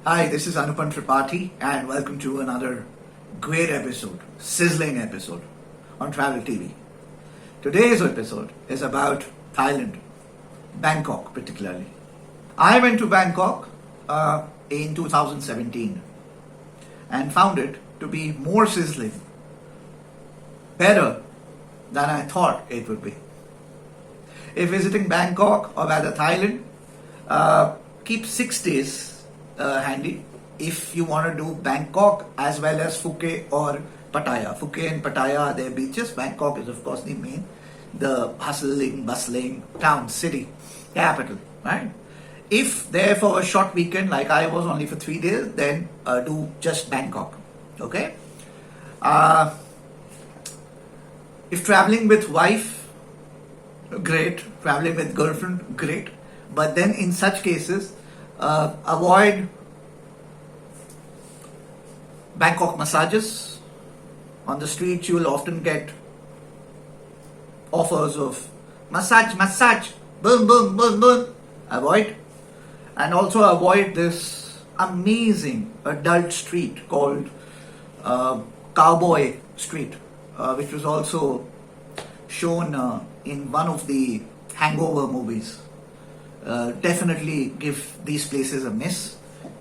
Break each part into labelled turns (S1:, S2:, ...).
S1: Hi, this is Anupam Tripathi, and welcome to another great episode, sizzling episode on Travel TV. Today's episode is about Thailand, Bangkok particularly. I went to Bangkok in 2017 and found it to be more sizzling, better than I thought it would be. If visiting Bangkok or rather Thailand, keep 6 days handy if you want to do Bangkok as well as Phuket or Pattaya. Phuket and Pattaya are their beaches. Bangkok is of course the hustling, bustling town, city, capital, right? If there for a short weekend like I was only for 3 days, then do just Bangkok, okay? If traveling with wife, great. Traveling with girlfriend, great. But then in such cases, avoid Bangkok massages. On the street, you will often get offers of massage, boom, boom, boom, boom. Avoid. And also avoid this amazing adult street called Cowboy Street, which was also shown in one of the Hangover movies. Definitely give these places a miss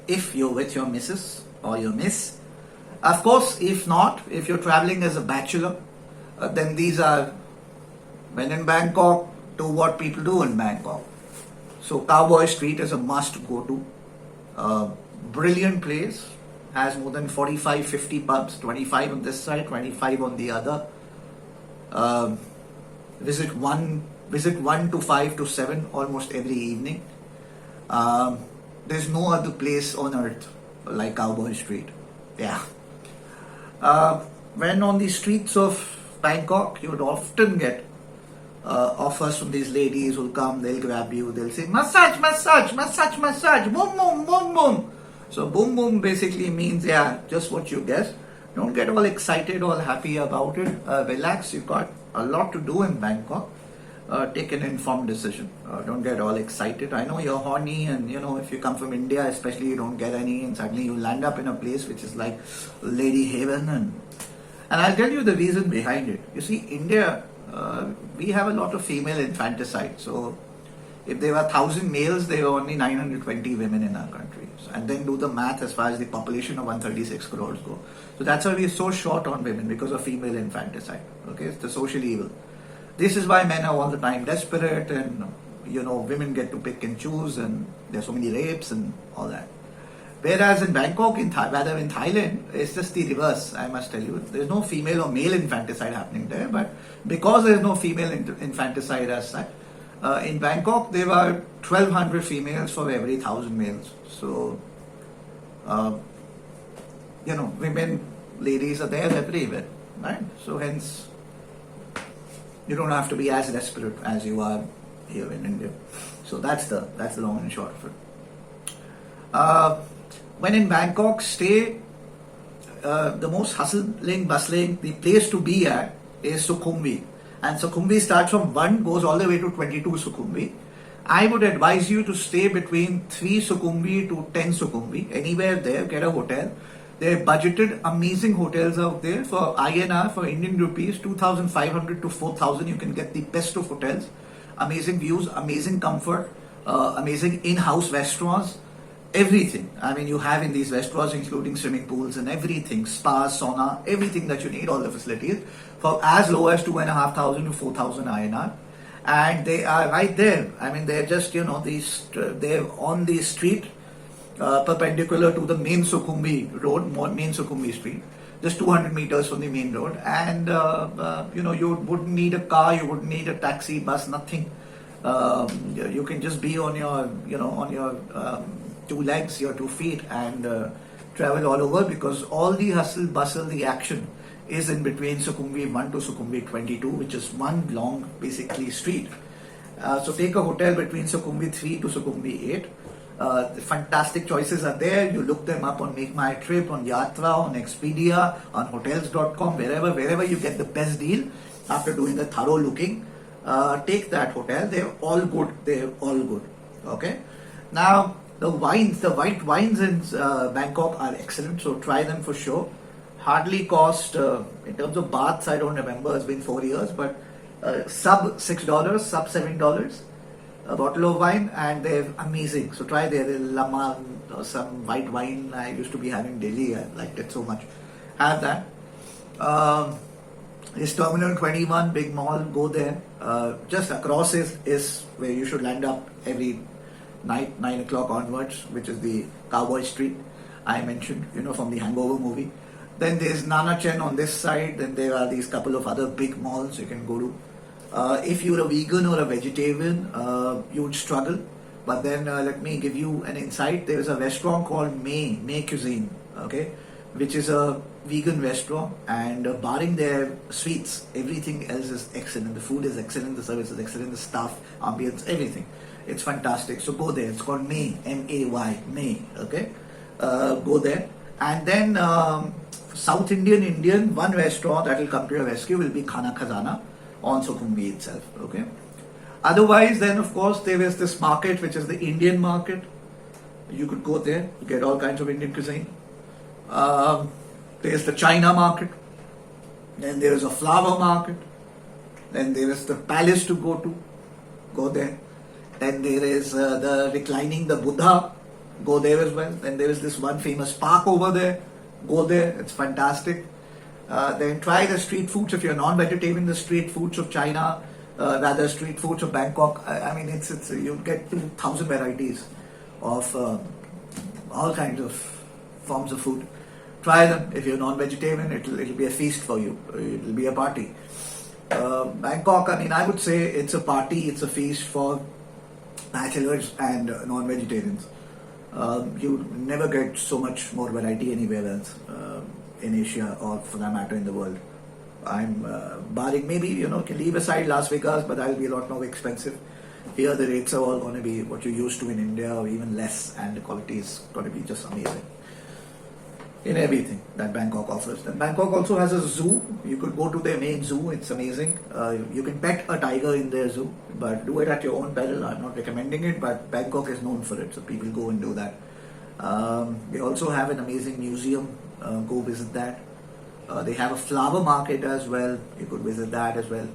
S1: if you're with your missus or your miss. Of course, if not, if you're traveling as a bachelor, then these are, when in Bangkok, do what people do in Bangkok. So Cowboy Street is a must go to. Brilliant place, has more than 45, 50 pubs, 25 on this side, 25 on the other. Visit 1 to 5 to 7 almost every evening. There's no other place on earth like Cowboy Street. Yeah. When on the streets of Bangkok, you would often get offers from these ladies who'll come, they'll grab you, they'll say, massage, massage, massage, massage, boom, boom, boom, boom. So boom, boom basically means, yeah, just what you guessed. Don't get all excited, all happy about it. Relax, you've got a lot to do in Bangkok. Take an informed decision. Don't get all excited. I know you're horny, and if you come from India especially, you don't get any, and suddenly you land up in a place which is like lady haven. And I'll tell you the reason behind it. You see, India, we have a lot of female infanticide. So if there were 1,000 males, there were only 920 women in our country. And then do the math as far as the population of 136 crores go. So that's why we're so short on women, because of female infanticide. Okay, it's the social evil. This is why men are all the time desperate, and women get to pick and choose, and there's so many rapes and all that. Whereas in Bangkok, rather in Thailand, it's just the reverse, I must tell you. There's no female or male infanticide happening there, but because there's no female infanticide as such, in Bangkok there were 1,200 females for every 1,000 males. So, women, ladies are there everywhere, right? So hence, you don't have to be as desperate as you are here in India. So that's the long and short of it. When in Bangkok, stay, the most hustling, bustling, the place to be at is Sukhumvit. And Sukhumvit starts from 1, goes all the way to 22 Sukhumvit. I would advise you to stay between 3 Sukhumvit to 10 Sukhumvit. Anywhere there, get a hotel. There are budgeted amazing hotels out there for INR, for Indian rupees, 2,500 to 4,000. You can get the best of hotels. Amazing views, amazing comfort, amazing in-house restaurants, everything. I mean, you have in these restaurants, including swimming pools and everything, spa, sauna, everything that you need, all the facilities, for as low as 2,500 to 4,000 INR. And they are right there. I mean, they're just, they're on the street, perpendicular to the main Sukhumvit road, main Sukhumvit street, just 200 meters from the main road. And you wouldn't need a car, you wouldn't need a taxi, bus, nothing. You can just be on your 2 legs, your 2 feet, and travel all over, because all the hustle, bustle, the action is in between Sukhumvit 1 to Sukhumvit 22, which is one long, basically, street. So take a hotel between Sukhumvit 3 to Sukhumvit 8. The fantastic choices are there. You look them up on Make My Trip, on Yatra, on Expedia, on Hotels.com, wherever you get the best deal after doing a thorough looking. Take that hotel. They're all good. Okay. Now, The wines, the white wines in Bangkok are excellent, so try them for sure. Hardly cost, in terms of baths, I don't remember, it's been 4 years, but sub $6, sub $7 a bottle of wine, and they're amazing. So try there. Lama, some white wine I used to be having daily. I liked it so much. Have that. This Terminal 21 big mall, go there. Just across is where you should land up every night, 9 o'clock onwards, which is the Cowboy Street I mentioned, from the Hangover movie. Then there's Nana Chen on this side. Then there are these couple of other big malls you can go to. If you're a vegan or a vegetarian, you would struggle. But then let me give you an insight. There is a restaurant called May Cuisine, okay, which is a vegan restaurant, and barring their sweets, everything else is excellent. The food is excellent, the service is excellent, the staff, ambience, everything. It's fantastic. So go there. It's called May, M-A-Y, May, okay. Go there. And then South Indian, one restaurant that will come to your rescue will be Khana Khazana on Sukhumvit itself, okay. Otherwise, then of course there is this market which is the Indian market. You could go there, get all kinds of Indian cuisine. There's the China market. Then there is a flower market. Then there is the palace to go to. Go there. Then there is the reclining the Buddha. Go there as well. Then there is this one famous park over there. Go there. It's fantastic. Then try the street foods. If you're non-vegetarian, the street foods of China, rather street foods of Bangkok. I mean, it's you get 2,000 varieties of all kinds of forms of food. Try them. If you're non-vegetarian, it'll be a feast for you. It'll be a party. Bangkok, I mean, I would say it's a party. It's a feast for bachelors and non-vegetarians. You never get so much more variety anywhere else in Asia, or for that matter in the world. I'm barring maybe, can leave aside Las Vegas, but that'll be a lot more expensive. Here the rates are all going to be what you're used to in India, or even less, and the quality is going to be just amazing in everything that Bangkok offers. Then Bangkok also has a zoo. You could go to their main zoo. It's amazing. You can pet a tiger in their zoo, but do it at your own peril. I'm not recommending it, but Bangkok is known for it, so people go and do that. They also have an amazing museum. Go visit that. They have a flower market as well. You could visit that as well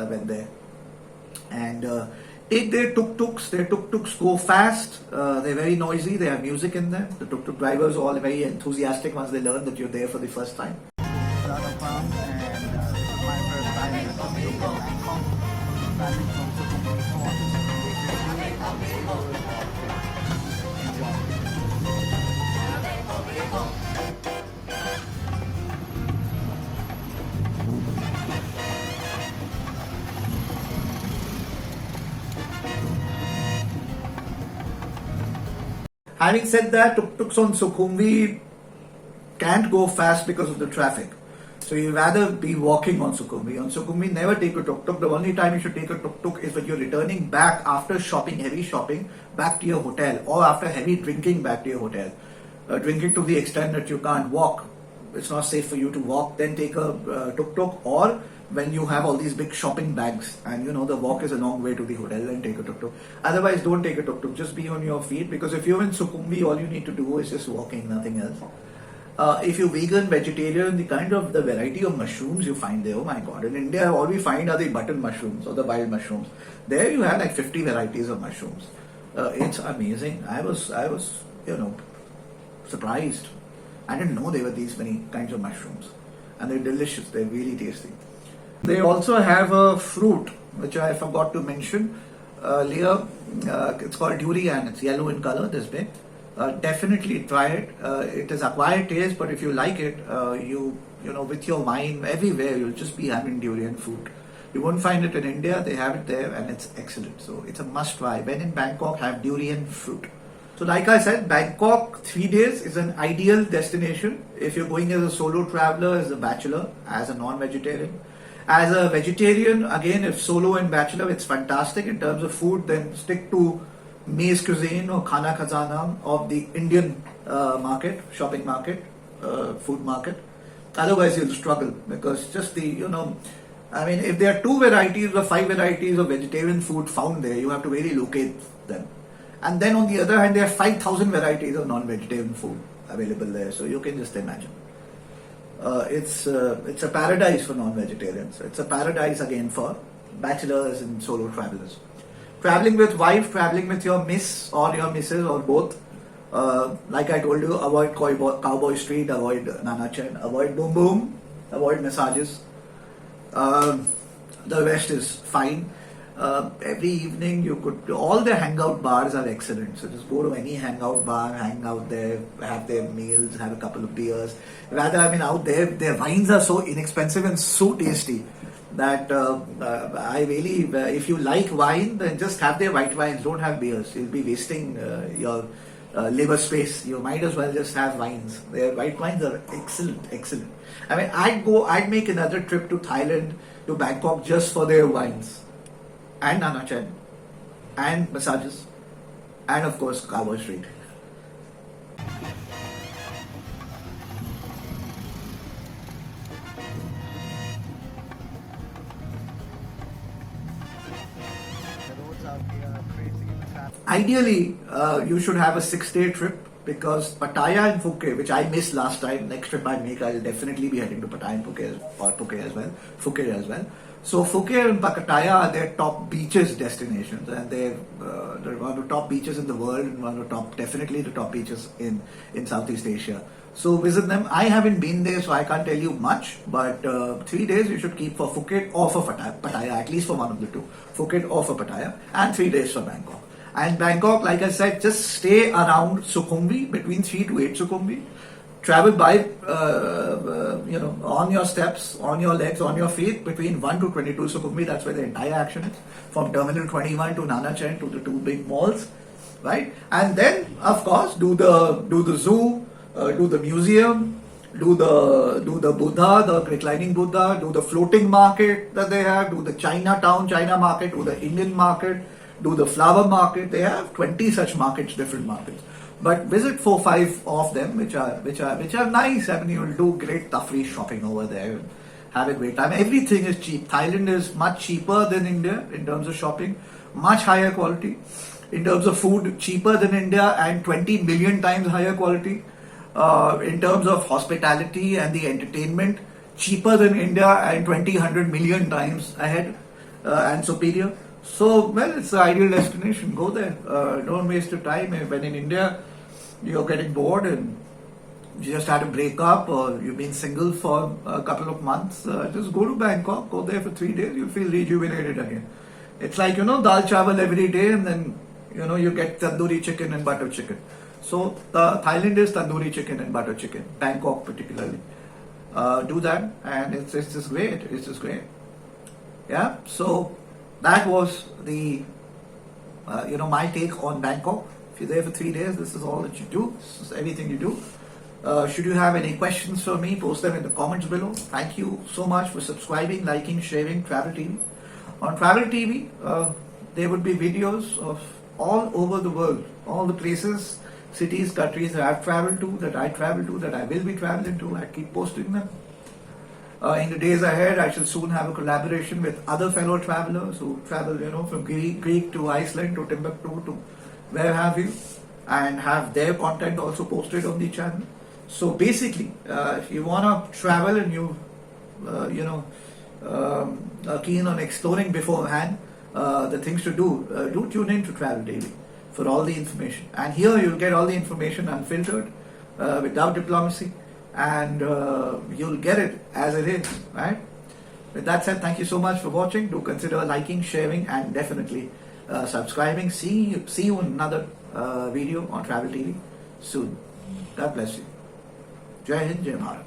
S1: when there. And take their tuk-tuks. Their tuk-tuks go fast. They're very noisy. They have music in them. The tuk-tuk drivers are all very enthusiastic once they learn that you're there for the first time. Having said that, tuk-tuks on Sukhumvit can't go fast because of the traffic. So you'd rather be walking on Sukhumvit. On Sukhumvit, never take a tuk-tuk. The only time you should take a tuk-tuk is when you're returning back after shopping, heavy shopping, back to your hotel, or after heavy drinking back to your hotel. Drinking to the extent that you can't walk. It's not safe for you to walk. Then take a tuk-tuk, or when you have all these big shopping bags and the walk is a long way to the hotel, then take a tuk-tuk. Otherwise, don't take a tuk-tuk. Just be on your feet, because if you're in Sukhumvit, all you need to do is just walking, nothing else. If you're vegan, vegetarian, the variety of mushrooms you find there, oh my god. In India, all we find are the button mushrooms or the wild mushrooms. There you have like 50 varieties of mushrooms. It's amazing. I was surprised. I didn't know there were these many kinds of mushrooms. And they're delicious. They're really tasty. They also have a fruit, which I forgot to mention earlier. It's called durian. It's yellow in color, this big. Definitely try it. It is acquired taste, but if you like it, with your wine, everywhere, you'll just be having durian fruit. You won't find it in India. They have it there, and it's excellent. So it's a must try. When in Bangkok, have durian fruit. So like I said, Bangkok 3 days is an ideal destination if you're going as a solo traveler, as a bachelor, as a non-vegetarian. As a vegetarian, again, if solo and bachelor, it's fantastic. In terms of food, then stick to May's Cuisine or Khana Khazana of the Indian market, shopping market, food market. Otherwise, you'll struggle, because just if there are 2 varieties or 5 varieties of vegetarian food found there, you have to really locate them. And then on the other hand, there are 5,000 varieties of non-vegetarian food available there. So you can just imagine. It's a paradise for non-vegetarians. It's a paradise again for bachelors and solo travelers. Traveling with wife, traveling with your miss or your missus or both. Like I told you, avoid Cowboy Street, avoid Nana Chen, avoid Boom Boom, avoid massages. The rest is fine. Every evening you could, all the hangout bars are excellent. So just go to any hangout bar, hang out there, have their meals, have a couple of beers. Rather, I mean, out there, their wines are so inexpensive and so tasty that I really, if you like wine, then just have their white wines, don't have beers. You'll be wasting your liver space. You might as well just have wines. Their white wines are excellent, excellent. I mean, I'd make another trip to Thailand, to Bangkok just for their wines. And Nana Chen, and massages, and of course Cowboy Street. Ideally, you should have a 6-day trip because Pattaya and Phuket, which I missed last time, next trip I make, I'll definitely be heading to Pattaya and Phuket as well. So Phuket and Pattaya are their top beaches destinations, and they're one of the top beaches in the world, and one of the top, definitely the top beaches in Southeast Asia. So visit them. I haven't been there, so I can't tell you much. But 3 days you should keep for Phuket or for Pattaya, at least for one of the two, Phuket or for Pattaya, and 3 days for Bangkok. And Bangkok, like I said, just stay around Sukhumvit, between 3 to 8 Sukhumvit. Travel by, on your steps, on your legs, on your feet, between 1 to 22 Sukhumvit. That's where the entire action is. From Terminal 21 to Nana Chen to the two big malls, right? And then, of course, do the zoo, do the museum, do the Buddha, the reclining Buddha, do the floating market that they have, do the China market, do the Indian market, do the flower market. They have 20 such markets, different markets. But visit 4-5 of them, which are nice. I mean, you'll do great tafri shopping over there, have a great time. Everything is cheap. Thailand is much cheaper than India in terms of shopping, much higher quality. In terms of food, cheaper than India and 20 million times higher quality. In terms of hospitality and the entertainment, cheaper than India and 100 million times ahead and superior. So, well, it's the ideal destination. Go there. Don't waste your time. When in India, you're getting bored and you just had a breakup or you've been single for a couple of months, just go to Bangkok, go there for 3 days, you'll feel rejuvenated again. It's like, dal chawal every day and then, you get tandoori chicken and butter chicken. So, Thailand is tandoori chicken and butter chicken, Bangkok particularly. Do that and it's just great. It's just great. Yeah, so that was the, my take on Bangkok. If you're there for 3 days, this is all that you do. This is everything you do. Should you have any questions for me, post them in the comments below. Thank you so much for subscribing, liking, sharing Travel TV. On Travel TV, there would be videos of all over the world, all the places, cities, countries that I've traveled to, that I travel to, that I will be traveling to. I keep posting them. In the days ahead, I shall soon have a collaboration with other fellow travelers who travel, from Greek to Iceland to Timbuktu to where have you, and have their content also posted on the channel. So basically, if you want to travel and you, are keen on exploring beforehand the things to do tune in to Travel TV for all the information. And here you'll get all the information unfiltered, without diplomacy. And you'll get it as it is, right? With that said, thank you so much for watching. Do consider liking, sharing, and definitely subscribing. See you in another video on Travel TV soon. God bless you. Jai Hind, Jai Bharat.